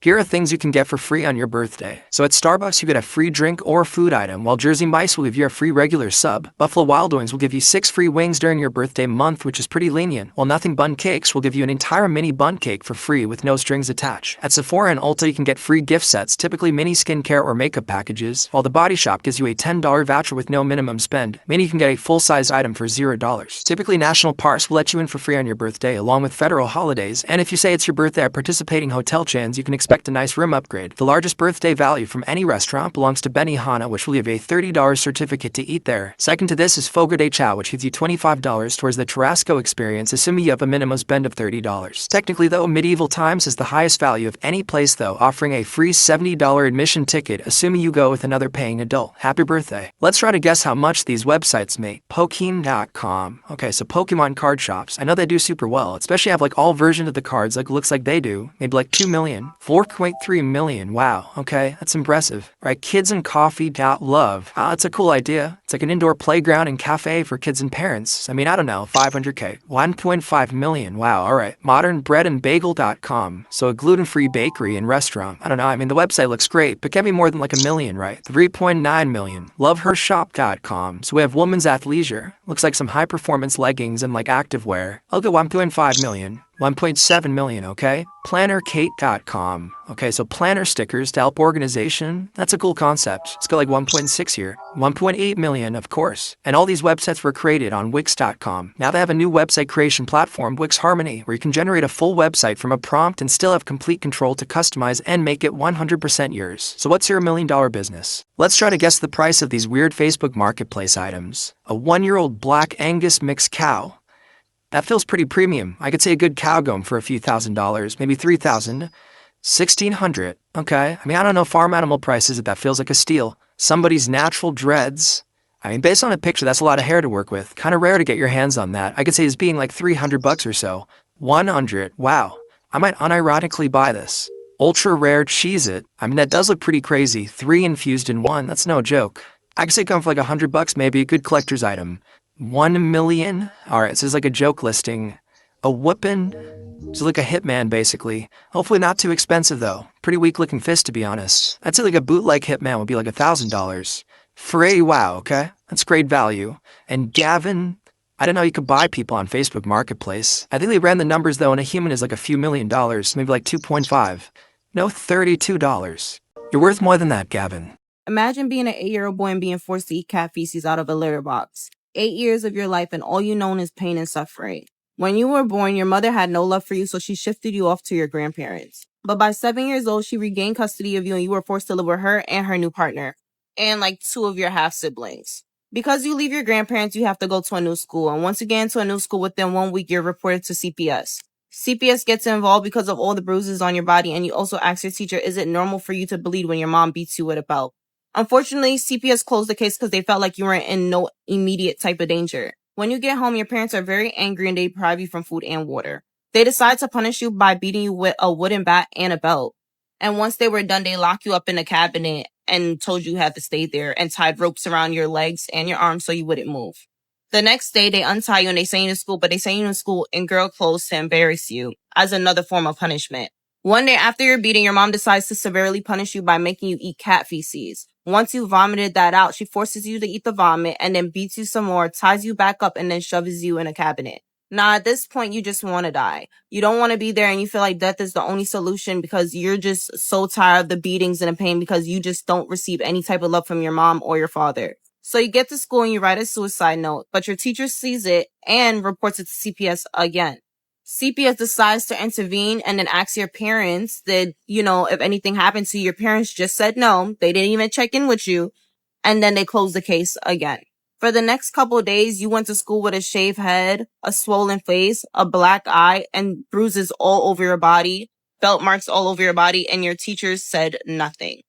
Here are things you can get for free on your birthday. So at Starbucks, you get a free drink or food item, while Jersey Mike's will give you a free regular sub. Buffalo Wild Wings will give you 6 free wings during your birthday month, which is pretty lenient, while Nothing Bun Cakes will give you an entire mini bun cake for free with no strings attached. At Sephora and Ulta, you can get free gift sets, typically mini skincare or makeup packages, while The Body Shop gives you a $10 voucher with no minimum spend, meaning you can get a full-size item for $0. Typically, national parks will let you in for free on your birthday, along with federal holidays, and if you say it's your birthday at participating hotel chains, you can expect a nice room upgrade. The largest birthday value from any restaurant belongs to Benihana, which will give you a $30 certificate to eat there. Second to this is Fogo de Chao, which gives you $25 towards the Churrasco experience, assuming you have a minimum spend of $30. Technically though, Medieval Times is the highest value of any place though, offering a free $70 admission ticket, assuming you go with another paying adult. Happy birthday. Let's try to guess how much these websites make. Pokeen.com. Okay, so Pokemon card shops. I know they do super well, especially have like all versions of the cards like looks like they do. Maybe like 2 million. 4.3 million. Wow. Okay, that's impressive. Right, kidsandcoffee.love. It's a cool idea. It's like an indoor playground and cafe for kids and parents. I mean, I don't know, 500K. 1.5 million. Wow, alright. Modernbreadandbagel.com. So a gluten-free bakery and restaurant. I don't know, I mean, the website looks great, but can't be more than like a million, right? 3.9 million. Lovehershop.com. So we have women's athleisure. Looks like some high-performance leggings and like activewear. I'll go 1.5 million. 1.7 million, okay? PlannerKate.com. Okay, so planner stickers to help organization. That's a cool concept. Let's go like 1.6 here. 1.8 million, of course. And all these websites were created on Wix.com. Now they have a new website creation platform, Wix Harmony, where you can generate a full website from a prompt and still have complete control to customize and make it 100% yours. So what's your $1 million business? Let's try to guess the price of these weird Facebook Marketplace items. A 1-year-old Black Angus mixed cow. That feels pretty premium. I could say a good cow gum for a few $1,000s, maybe $3,000, $1,600. Okay, I mean, I don't know farm animal prices, but that feels like a steal. Somebody's natural dreads. I mean, based on a picture, that's a lot of hair to work with. Kind of rare to get your hands on that. I could say it's being like $300 or so. 100. Wow. I might unironically buy this. Ultra rare Cheez-It. I mean, that does look pretty crazy. 3 infused in 1. That's no joke. I could say it come for like $100, maybe a good collector's item. 1 million? Alright, so it's like a joke listing. A whoopin'? It's like a hitman, basically. Hopefully not too expensive, though. Pretty weak looking fist, to be honest. I'd say like a bootleg hitman would be like $1,000. Free, wow, okay? That's great value. And Gavin? I didn't know you could buy people on Facebook Marketplace. I think they ran the numbers, though, and a human is like a few $1 million, maybe like 2.5. No, $32. You're worth more than that, Gavin. Imagine being an 8-year-old boy and being forced to eat cat feces out of a litter box. 8 years of your life and all you know is pain and suffering. When you were born, your mother had no love for you, so she shifted you off to your grandparents. But by 7 years old, she regained custody of you and you were forced to live with her and her new partner. And like 2 of your half-siblings. Because you leave your grandparents, you have to go to a new school. And once you get into a new school, within 1 week, you're reported to CPS. CPS gets involved because of all the bruises on your body, and you also ask your teacher, is it normal for you to bleed when your mom beats you with a belt? Unfortunately, CPS closed the case because they felt like you were in no immediate type of danger. When you get home, your parents are very angry and they deprive you from food and water. They decide to punish you by beating you with a wooden bat and a belt. And once they were done, they locked you up in a cabinet and told you had to stay there and tied ropes around your legs and your arms so you wouldn't move. The next day, they untie you and they send you to school, but they send you to school in girl clothes to embarrass you as another form of punishment. One day after your beating, your mom decides to severely punish you by making you eat cat feces. Once you vomited that out, she forces you to eat the vomit and then beats you some more, ties you back up, and then shoves you in a cabinet. Now, at this point, you just want to die. You don't want to be there and you feel like death is the only solution because you're just so tired of the beatings and the pain because you just don't receive any type of love from your mom or your father. So you get to school and you write a suicide note, but your teacher sees it and reports it to CPS again. CPS decides to intervene and then asks your parents that, if anything happened to you. Your parents just said no. They didn't even check in with you. And then they closed the case again. For the next couple of days, you went to school with a shaved head, a swollen face, a black eye, and bruises all over your body, belt marks all over your body, and your teachers said nothing.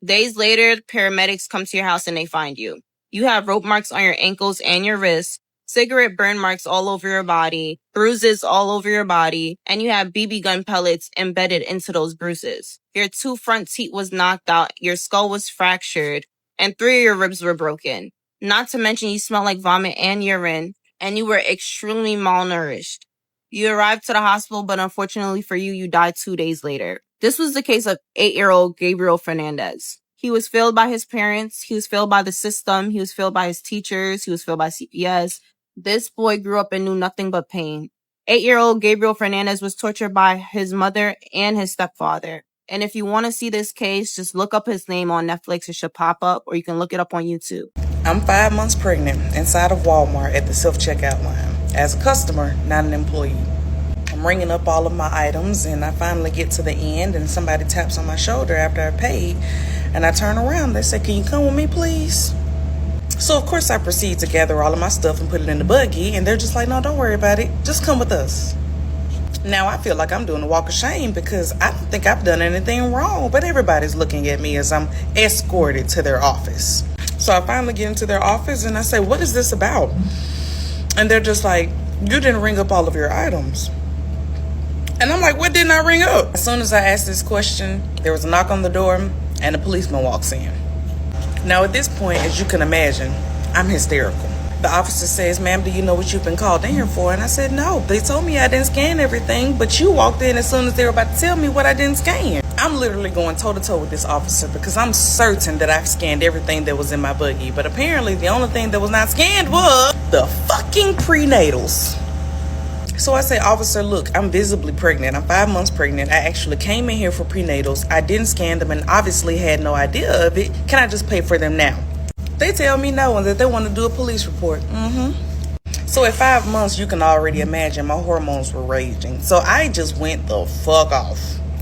Days later, paramedics come to your house and they find you. You have rope marks on your ankles and your wrists, cigarette burn marks all over your body, bruises all over your body, and you have BB gun pellets embedded into those bruises. Your 2 front teeth was knocked out, your skull was fractured, and 3 of your ribs were broken. Not to mention you smell like vomit and urine, and you were extremely malnourished. You arrived to the hospital, but unfortunately for you, you died 2 days later. This was the case of 8-year-old Gabriel Fernandez. He was failed by his parents. He was failed by the system. He was failed by his teachers. He was failed by CPS. This boy grew up and knew nothing but pain. 8-year-old Gabriel Fernandez was tortured by his mother and his stepfather. And if you want to see this case, just look up his name on Netflix. It should pop up, or you can look it up on YouTube. I'm 5 months pregnant inside of Walmart at the self-checkout line as a customer, not an employee. I'm ringing up all of my items, and I finally get to the end, and somebody taps on my shoulder after I paid, and I turn around. They say, "Can you come with me, please?" So, of course, I proceed to gather all of my stuff and put it in the buggy, and they're just like, "No, don't worry about it. Just come with us." Now, I feel like I'm doing a walk of shame because I don't think I've done anything wrong, but everybody's looking at me as I'm escorted to their office. So I finally get into their office, and I say, "What is this about?" And they're just like, "You didn't ring up all of your items." And I'm like, "What didn't I ring up?" As soon as I asked this question, there was a knock on the door, and a policeman walks in. Now, at this point, as you can imagine, I'm hysterical. The officer says, "Ma'am, do you know what you've been called in here for?" And I said, "No, they told me I didn't scan everything, but you walked in as soon as they were about to tell me what I didn't scan." I'm literally going toe-to-toe with this officer because I'm certain that I've scanned everything that was in my buggy. But apparently, the only thing that was not scanned was the fucking prenatals. So I say, "Officer, look, I'm visibly pregnant. I'm 5 months pregnant. I actually came in here for prenatals. I didn't scan them and obviously had no idea of it. Can I just pay for them now?" They tell me no and that they want to do a police report. So at 5 months, you can already imagine my hormones were raging. So I just went the fuck off.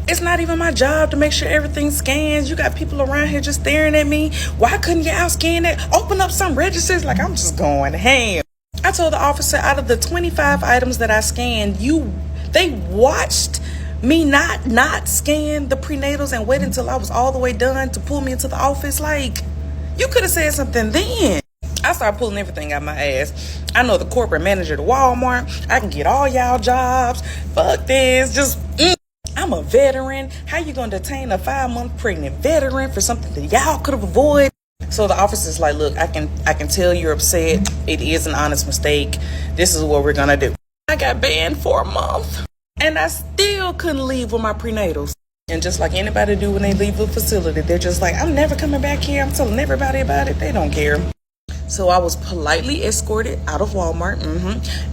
It's not even my job to make sure everything scans. You got people around here just staring at me. Why couldn't you outscan it? Open up some registers. Like, I'm just going ham. I told the officer, out of the 25 items that I scanned, they watched me not scan the prenatals and wait until I was all the way done to pull me into the office. Like, you could have said something then. I started pulling everything out my ass. I know the corporate manager to Walmart. I can get all y'all jobs. Fuck this. I'm a veteran. How you gonna detain a 5-month pregnant veteran for something that y'all could have avoided? So the officer's like, "Look, I can tell you're upset. It is an honest mistake. This is what we're gonna do." I got banned for a month, and I still couldn't leave with my prenatals. And just like anybody do when they leave the facility, they're just like, "I'm never coming back here. I'm telling everybody about it." They don't care. So I was politely escorted out of Walmart.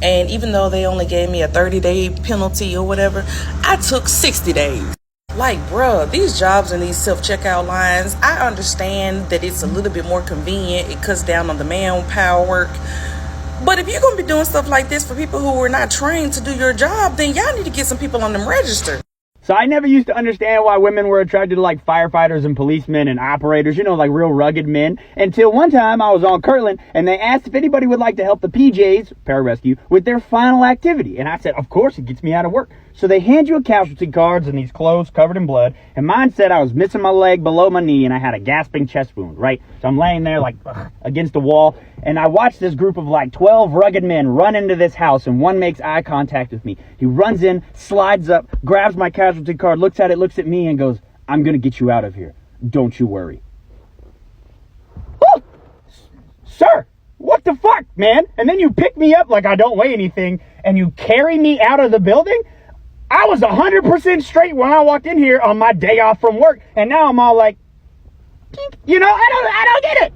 And even though they only gave me a 30-day penalty or whatever, I took 60 days. Like, bruh, these jobs in these self-checkout lines, I understand that it's a little bit more convenient. It cuts down on the manpower work. But if you're going to be doing stuff like this for people who are not trained to do your job, then y'all need to get some people on them register. So I never used to understand why women were attracted to like firefighters and policemen and operators, you know, like real rugged men. Until one time I was on Kirtland and they asked if anybody would like to help the PJs, pararescue, with their final activity. And I said, of course, it gets me out of work. So they hand you a casualty cards and these clothes covered in blood. And mine said I was missing my leg below my knee and I had a gasping chest wound, right? So I'm laying there like against the wall. And I watched this group of like 12 rugged men run into this house, and one makes eye contact with me. He runs in, slides up, grabs my casualty card, looks at it, looks at me, and goes, "I'm going to get you out of here. Don't you worry." Oh, sir, what the fuck, man? And then you pick me up like I don't weigh anything, and you carry me out of the building? I was 100% straight when I walked in here on my day off from work, and now I'm all like, you know, I don't get it.